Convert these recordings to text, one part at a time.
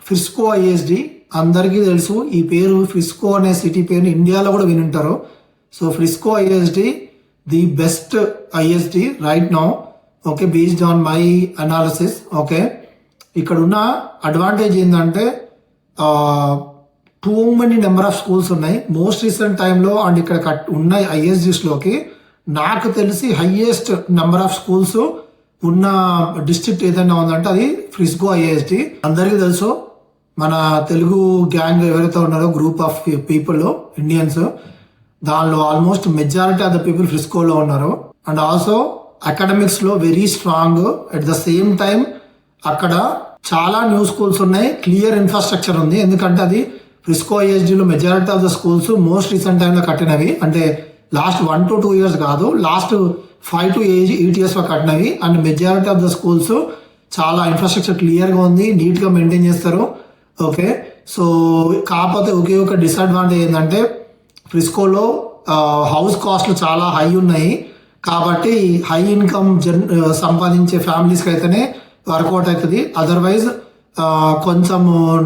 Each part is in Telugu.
ఫ్రిస్కో ఐఎస్డి అందరికీ తెలుసు. ఈ పేరు ఫ్రిస్కో అనే సిటీ పేరు ఇండియాలో కూడా వినుంటారు. So Frisco ISD the best ISD right now. Okay, based on my analysis. Okay, ఇక్కడ ఉన్న అడ్వాంటేజ్ ఏంటంటే too many number of schools ఉన్నాయి మోస్ట్ రీసెంట్ టైంలో. అండ్ ఇక్కడ ఉన్న ఐఎస్డిస్లోకి నాకు తెలిసి హైయెస్ట్ నెంబర్ ఆఫ్ స్కూల్స్ ఉన్న డిస్ట్రిక్ట్ ఏదైనా ఉందంటే అది ఫ్రిస్కో ఐఎస్డి. అందరికీ తెలుసు మన తెలుగు గ్యాంగ్ ఎవరైతే ఉన్నారో గ్రూప్ ఆఫ్ పీపుల్ ఇండియన్స్, దానిలో almost majority of the people ఫ్రిస్కోలో ఉన్నారు. అండ్ ఆల్సో అకాడమిక్స్ లో very strong. At the same time అక్కడ చాలా న్యూ స్కూల్స్ ఉన్నాయి, క్లియర్ ఇన్ఫ్రాస్ట్రక్చర్ ఉంది. ఎందుకంటే అది ఫ్రిస్కో ఐఎస్డిలో majority of the schools most recent టైంలో కట్టినవి. అంటే లాస్ట్ 1 to 2 years కాదు, లాస్ట్ 5 to 8 years లో కట్టినవి. And majority of the schools చాలా ఇన్ఫ్రాస్ట్రక్చర్ క్లియర్ గా ఉంది, నీట్ గా మెయింటైన్ చేస్తారు. ఓకే, సో కాకపోతే ఒకే ఒక డిసడ్వాంటేజ్ ఏంటంటే ఫ్రిస్కోలో హౌస్ కాస్ట్లు చాలా హై ఉన్నాయి. కాబట్టి హై ఇన్కమ్ సంపాదించే ఫ్యామిలీస్కి అయితేనే వర్కౌట్ అవుతుంది. అదర్వైజ్ కొంచెం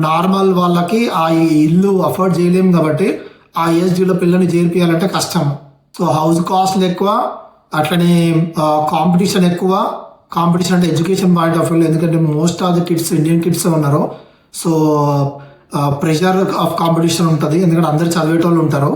నార్మల్ వాళ్ళకి ఆ ఇల్లు అఫోర్డ్ చేయలేము కాబట్టి ఆ ఏజ్లో పిల్లల్ని చేర్పియాలంటే కష్టం. సో హౌస్ కాస్ట్లు ఎక్కువ, అట్లనే కాంపిటీషన్ ఎక్కువ. కాంపిటీషన్ అంటే ఎడ్యుకేషన్ పాయింట్ ఆఫ్ వ్యూ, ఎందుకంటే most of the kids Indian kids ఉన్నారు. సో ప్రెషర్ ఆఫ్ కాంపిటీషన్ ఉంటుంది, ఎందుకంటే అందరు చదివేటోళ్ళు ఉంటారు.